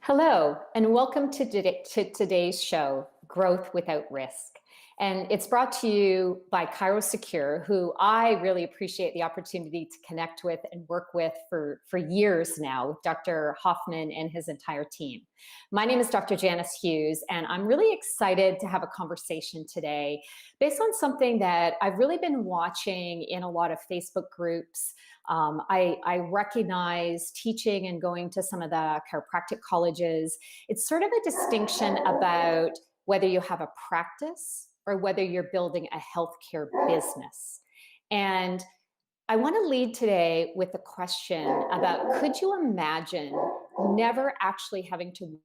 Hello, and welcome to today's show, Growth Without Risk. And it's brought to you by Cairo Secure, who I really appreciate the opportunity to connect with and work with for years now, with Dr. Hoffman and his entire team. My name is Dr. Janice Hughes, and I'm really excited to have a conversation today based on something that I've really been watching in a lot of Facebook groups. I recognize teaching and going to some of the chiropractic colleges. It's sort of a distinction about whether you have a practice or whether you're building a healthcare business. And I want to lead today with the question about, could you imagine never actually having to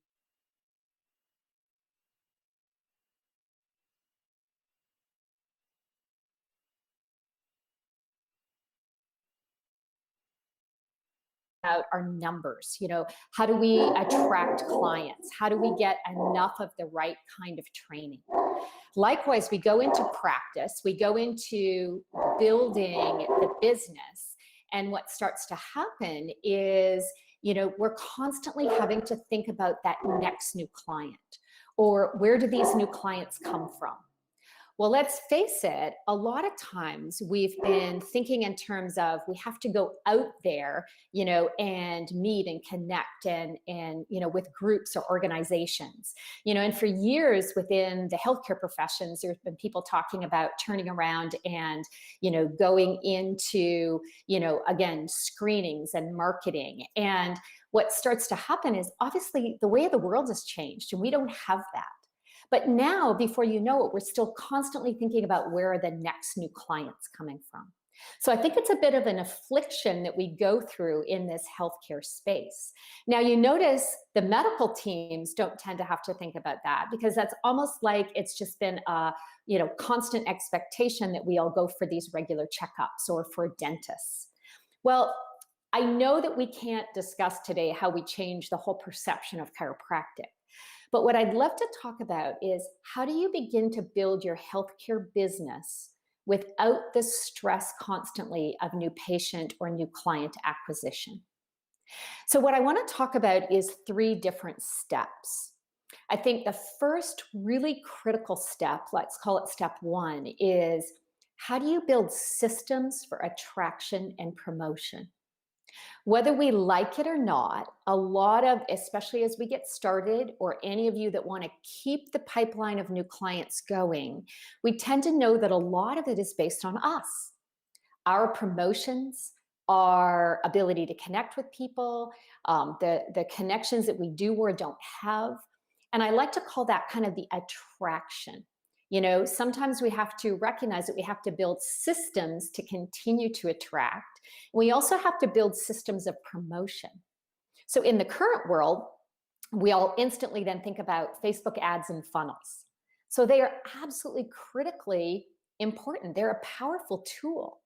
out our numbers? How do we attract clients? How do we get enough of the right kind of training? Likewise, we go into practice, we go into building the business, and what starts to happen is, we're constantly having to think about that next new client, or where do these new clients come from? Well, let's face it, a lot of times we've been thinking in terms of we have to go out there, and meet and connect and with groups or organizations. And for years within the healthcare professions, there's been people talking about turning around and, going into, again, screenings and marketing. And what starts to happen is obviously the way the world has changed, and we don't have that. But now, before you know it, we're still constantly thinking about where are the next new clients coming from. So I think it's a bit of an affliction that we go through in this healthcare space. Now, you notice the medical teams don't tend to have to think about that, because that's almost like it's just been a constant expectation that we all go for these regular checkups or for dentists. Well, I know that we can't discuss today how we change the whole perception of chiropractic. But what I'd love to talk about is, how do you begin to build your healthcare business without the stress constantly of new patient or new client acquisition? So what I want to talk about is 3 different steps. I think the first really critical step, let's call it step 1, is how do you build systems for attraction and promotion? Whether we like it or not, a lot of, especially as we get started, or any of you that want to keep the pipeline of new clients going, we tend to know that a lot of it is based on us, our promotions, our ability to connect with people, the connections that we do or don't have. And I like to call that kind of the attraction. Sometimes we have to recognize that we have to build systems to continue to attract. We also have to build systems of promotion. So in the current world, we all instantly then think about Facebook ads and funnels. So they are absolutely critically important. They're a powerful tool,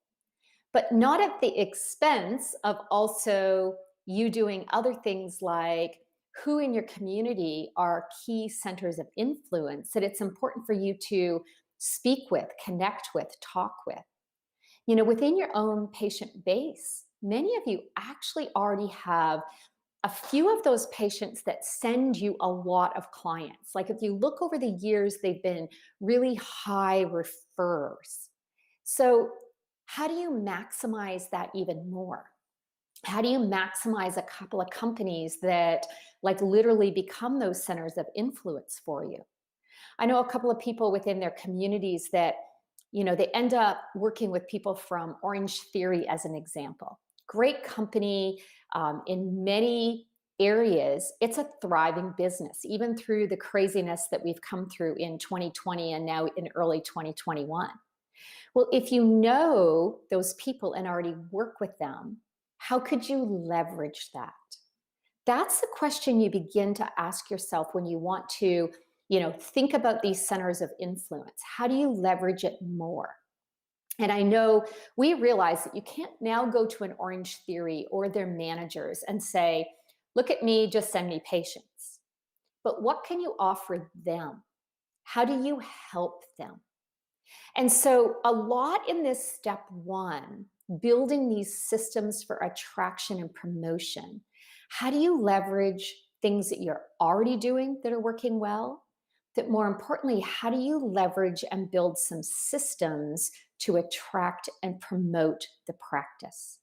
but not at the expense of also you doing other things like who in your community are key centers of influence that it's important for you to speak with, connect with, talk with. Within your own patient base, many of you actually already have a few of those patients that send you a lot of clients. Like if you look over the years, they've been really high referrers. So how do you maximize that even more? How do you maximize a couple of companies that like literally become those centers of influence for you? I know a couple of people within their communities that, they end up working with people from Orange Theory as an example. Great company in many areas. It's a thriving business, even through the craziness that we've come through in 2020 and now in early 2021. Well, if you know those people and already work with them, how could you leverage that? That's the question you begin to ask yourself when you want to, think about these centers of influence. How do you leverage it more? And I know we realize that you can't now go to an Orange Theory or their managers and say, look at me, just send me patients. But what can you offer them? How do you help them? And so a lot in this step 1, building these systems for attraction and promotion. How do you leverage things that you're already doing that are working well? But more importantly, how do you leverage and build some systems to attract and promote the practice?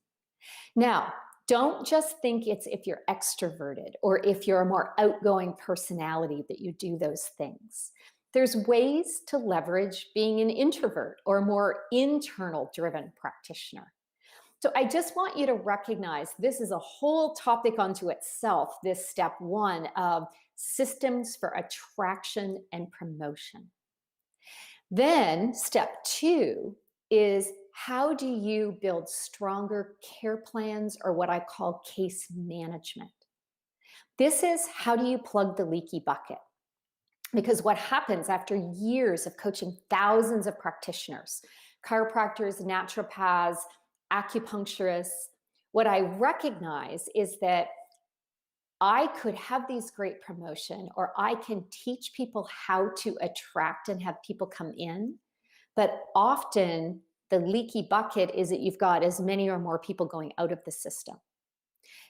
Now, don't just think it's if you're extroverted or if you're a more outgoing personality that you do those things. There's ways to leverage being an introvert or a more internal driven practitioner. So I just want you to recognize this is a whole topic unto itself, this step one of systems for attraction and promotion. Then step two is how do you build stronger care plans or what I call case management? This is how do you plug the leaky bucket? Because what happens after years of coaching thousands of practitioners, chiropractors, naturopaths, acupuncturists, what I recognize is that I could have these great promotion or I can teach people how to attract and have people come in. But often the leaky bucket is that you've got as many or more people going out of the system.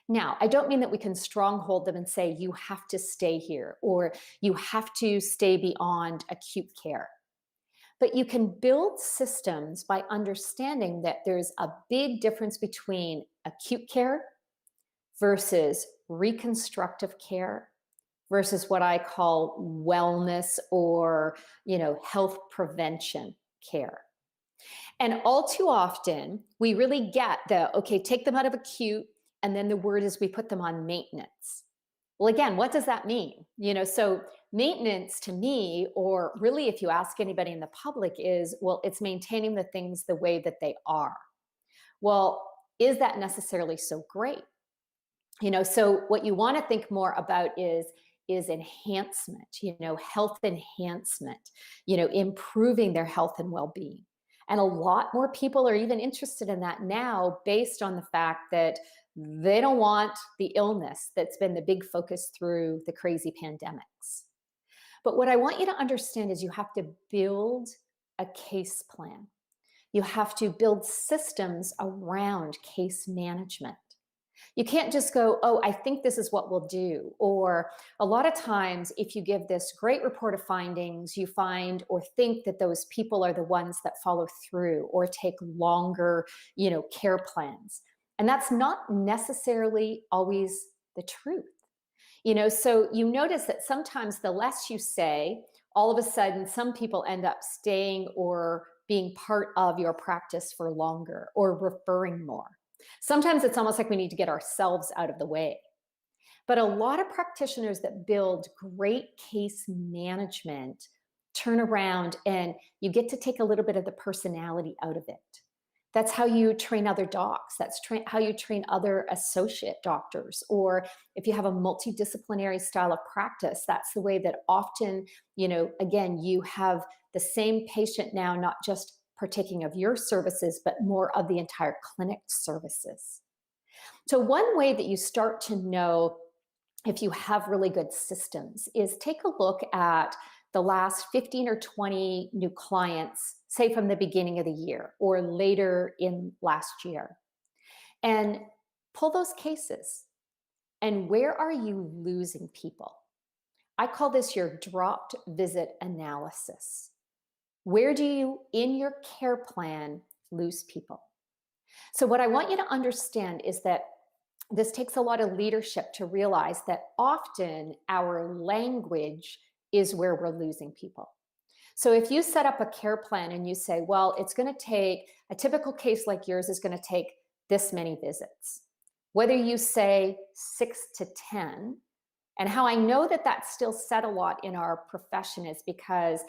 Now, I don't mean that we can stronghold them and say, you have to stay here or you have to stay beyond acute care. But you can build systems by understanding that there's a big difference between acute care versus reconstructive care versus what I call wellness or, health prevention care. And all too often, we really get okay, take them out of acute, and then the word is we put them on maintenance. Well, again, what does that mean? So maintenance to me, or really if you ask anybody in the public is, well, it's maintaining the things the way that they are. Well, is that necessarily so great? So what you want to think more about is enhancement, health enhancement, improving their health and well-being. And a lot more people are even interested in that now based on the fact that they don't want the illness that's been the big focus through the crazy pandemics. But what I want you to understand is you have to build a case plan. You have to build systems around case management. You can't just go, oh, I think this is what we'll do. Or a lot of times, if you give this great report of findings, you find or think that those people are the ones that follow through or take longer, care plans. And that's not necessarily always the truth. So you notice that sometimes the less you say, all of a sudden, some people end up staying or being part of your practice for longer or referring more. Sometimes it's almost like we need to get ourselves out of the way. But a lot of practitioners that build great case management turn around and you get to take a little bit of the personality out of it. That's how you train other docs. That's how you train other associate doctors. Or if you have a multidisciplinary style of practice, that's the way that often, again, you have the same patient now, not just partaking of your services, but more of the entire clinic services. So one way that you start to know if you have really good systems is take a look at the last 15 or 20 new clients, say from the beginning of the year or later in last year, and pull those cases. And where are you losing people? I call this your dropped visit analysis. Where do you, in your care plan, lose people? So what I want you to understand is that this takes a lot of leadership to realize that often our language is where we're losing people. So if you set up a care plan and you say, well, it's going to take, a typical case like yours is going to take this many visits. Whether you say 6 to 10, and how I know that that's still said a lot in our profession is because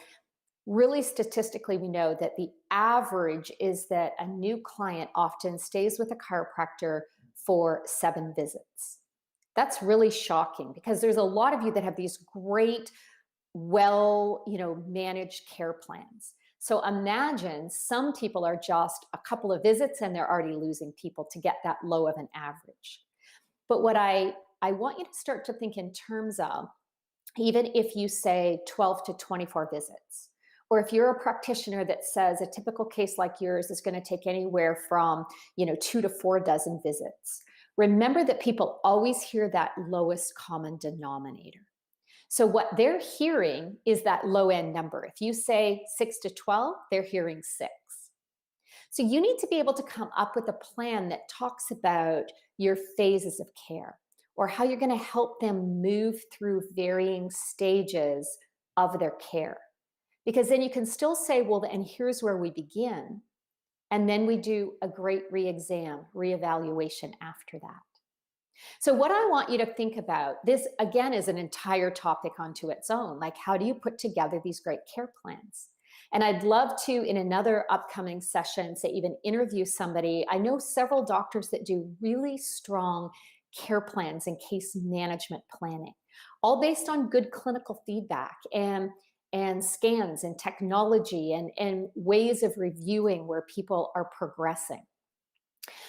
really statistically we know that the average is that a new client often stays with a chiropractor for 7 visits. That's really shocking because there's a lot of you that have these great, managed care plans. So imagine some people are just a couple of visits and they're already losing people to get that low of an average. But what I want you to start to think in terms of, even if you say 12 to 24 visits, or if you're a practitioner that says a typical case like yours is going to take anywhere from, 2 to 4 dozen visits, Remember that people always hear that lowest common denominator. So what they're hearing is that low end number. If you say 6 to 12, they're hearing 6. So you need to be able to come up with a plan that talks about your phases of care, or how you're going to help them move through varying stages of their care. Because then you can still say, well, and here's where we begin. And then we do a great re-exam, reevaluation after that. So what I want you to think about, this again is an entire topic onto its own, like how do you put together these great care plans? And I'd love to, in another upcoming session, say even interview somebody. I know several doctors that do really strong care plans and case management planning, all based on good clinical feedback and scans and technology and ways of reviewing where people are progressing.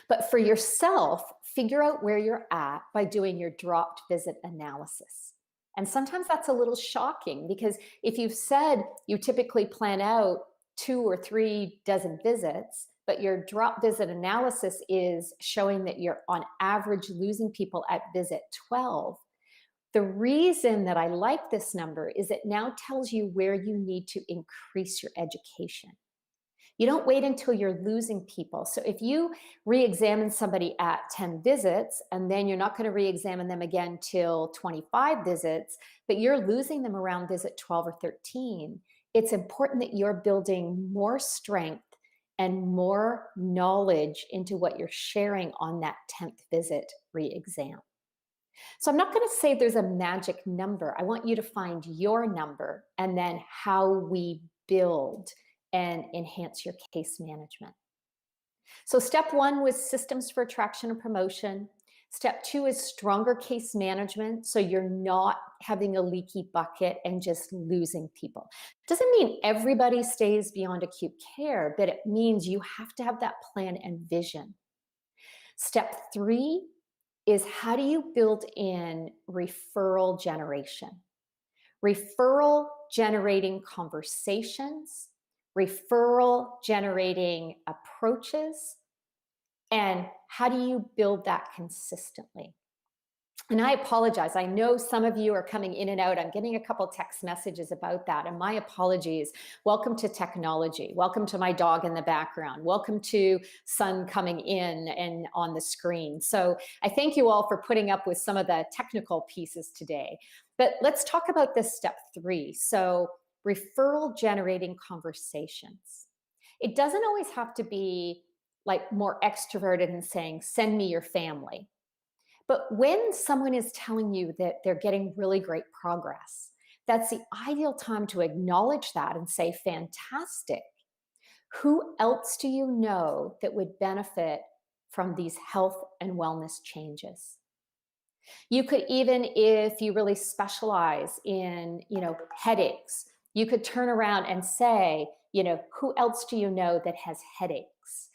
But for yourself, figure out where you're at by doing your dropped visit analysis. And sometimes that's a little shocking, because if you've said you typically plan out 2 or 3 dozen visits, but your drop visit analysis is showing that you're on average losing people at visit 12. The reason that I like this number is it now tells you where you need to increase your education. You don't wait until you're losing people. So if you re-examine somebody at 10 visits, and then you're not going to re-examine them again till 25 visits, but you're losing them around visit 12 or 13, it's important that you're building more strength and more knowledge into what you're sharing on that 10th visit re-exam. So I'm not going to say there's a magic number. I want you to find your number and then how we build and enhance your case management. So step 1 was systems for attraction and promotion. Step 2 is stronger case management, so you're not having a leaky bucket and just losing people. Doesn't mean everybody stays beyond acute care, but it means you have to have that plan and vision. Step 3 is how do you build in referral generation? Referral generating conversations, referral generating approaches, and how do you build that consistently? And I apologize. I know some of you are coming in and out. I'm getting a couple text messages about that, and my apologies. Welcome to technology. Welcome to my dog in the background. Welcome to sun coming in and on the screen. So I thank you all for putting up with some of the technical pieces today. But let's talk about this step 3. So referral generating conversations. It doesn't always have to be like more extroverted and saying, send me your family. But when someone is telling you that they're getting really great progress, that's the ideal time to acknowledge that and say, fantastic. Who else do you know that would benefit from these health and wellness changes? You could, even if you really specialize in, headaches, you could turn around and say, who else do you know that has headaches?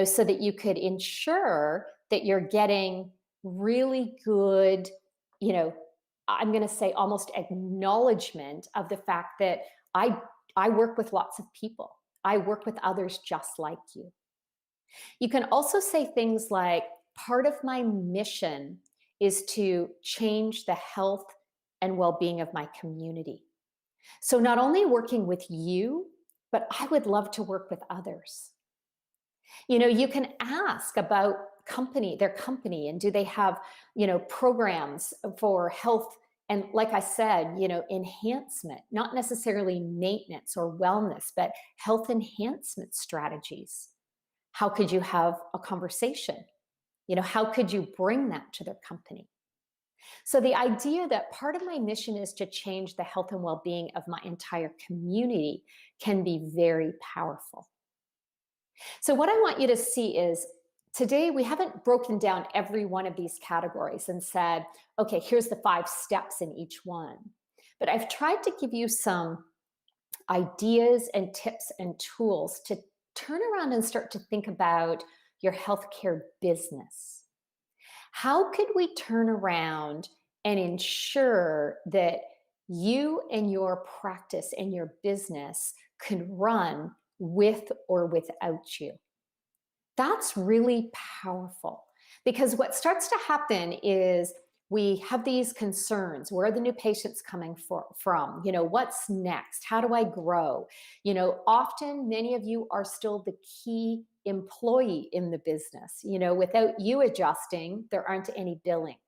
So that you could ensure that you're getting really good, I'm going to say almost acknowledgement of the fact that I work with lots of people. I work with others just like you. You can also say things like, part of my mission is to change the health and well-being of my community. So not only working with you, but I would love to work with others. You can ask about their company, and do they have, programs for health and, like I said, enhancement, not necessarily maintenance or wellness, but health enhancement strategies. How could you have a conversation? How could you bring that to their company? So the idea that part of my mission is to change the health and well-being of my entire community can be very powerful. So what I want you to see is, today we haven't broken down every one of these categories and said, okay, here's the 5 steps in each one. But I've tried to give you some ideas and tips and tools to turn around and start to think about your healthcare business. How could we turn around and ensure that you and your practice and your business can run with or without you? That's really powerful. Because what starts to happen is we have these concerns. Where are the new patients coming from? What's next? How do I grow? Often many of you are still the key employee in the business. Without you adjusting, there aren't any billings.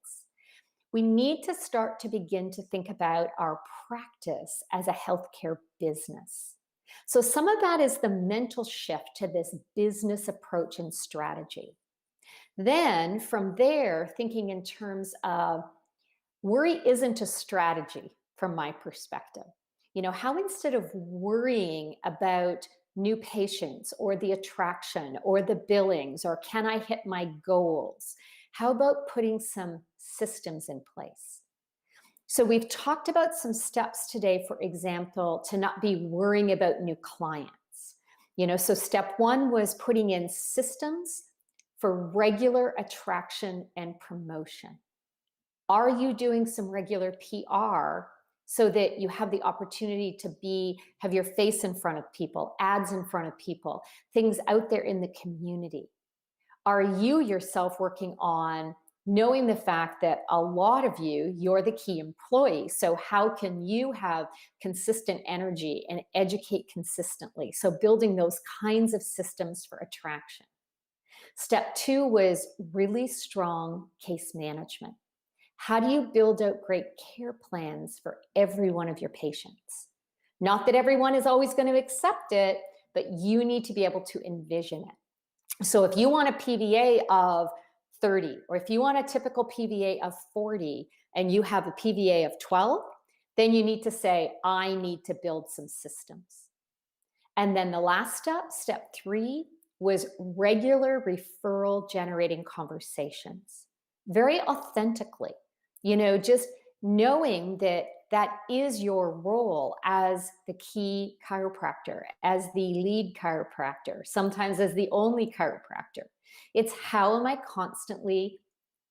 We need to start to begin to think about our practice as a healthcare business. So some of that is the mental shift to this business approach and strategy. Then from there, thinking in terms of worry isn't a strategy from my perspective. How instead of worrying about new patients or the attraction or the billings or can I hit my goals, how about putting some systems in place? So we've talked about some steps today, for example, to not be worrying about new clients. So step one was putting in systems for regular attraction and promotion. Are you doing some regular PR so that you have the opportunity to have your face in front of people, ads in front of people, things out there in the community? Are you yourself working on knowing the fact that a lot of you're the key employee? So how can you have consistent energy and educate consistently? So building those kinds of systems for attraction. Step two was really strong case management. How do you build out great care plans for every one of your patients? Not that everyone is always going to accept it, but you need to be able to envision it. So if you want a PVA of 30, or if you want a typical PVA of 40, and you have a PVA of 12, then you need to say, I need to build some systems. And then the last step three, was regular referral generating conversations, very authentically, just knowing that that is your role as the key chiropractor, as the lead chiropractor, sometimes as the only chiropractor. It's how am I constantly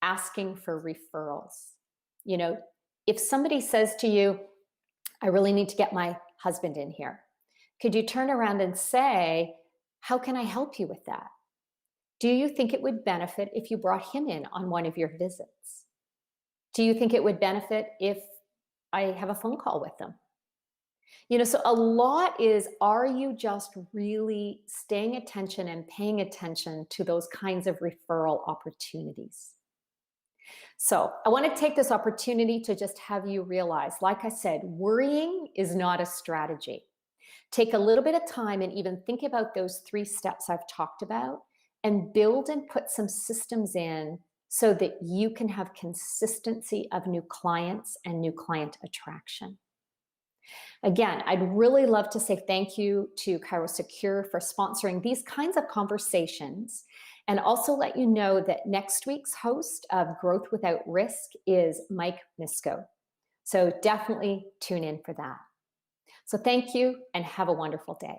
asking for referrals? If somebody says to you, I really need to get my husband in here, could you turn around and say, how can I help you with that? Do you think it would benefit if you brought him in on one of your visits? Do you think it would benefit if I have a phone call with them? So a lot is, are you just really staying attention and paying attention to those kinds of referral opportunities? So I want to take this opportunity to just have you realize, like I said, worrying is not a strategy. Take a little bit of time and even think about those 3 steps I've talked about and build and put some systems in so that you can have consistency of new clients and new client attraction. Again, I'd really love to say thank you to ChiroSecure for sponsoring these kinds of conversations, and also let you know that next week's host of Growth Without Risk is Mike Misko. So definitely tune in for that. So thank you and have a wonderful day.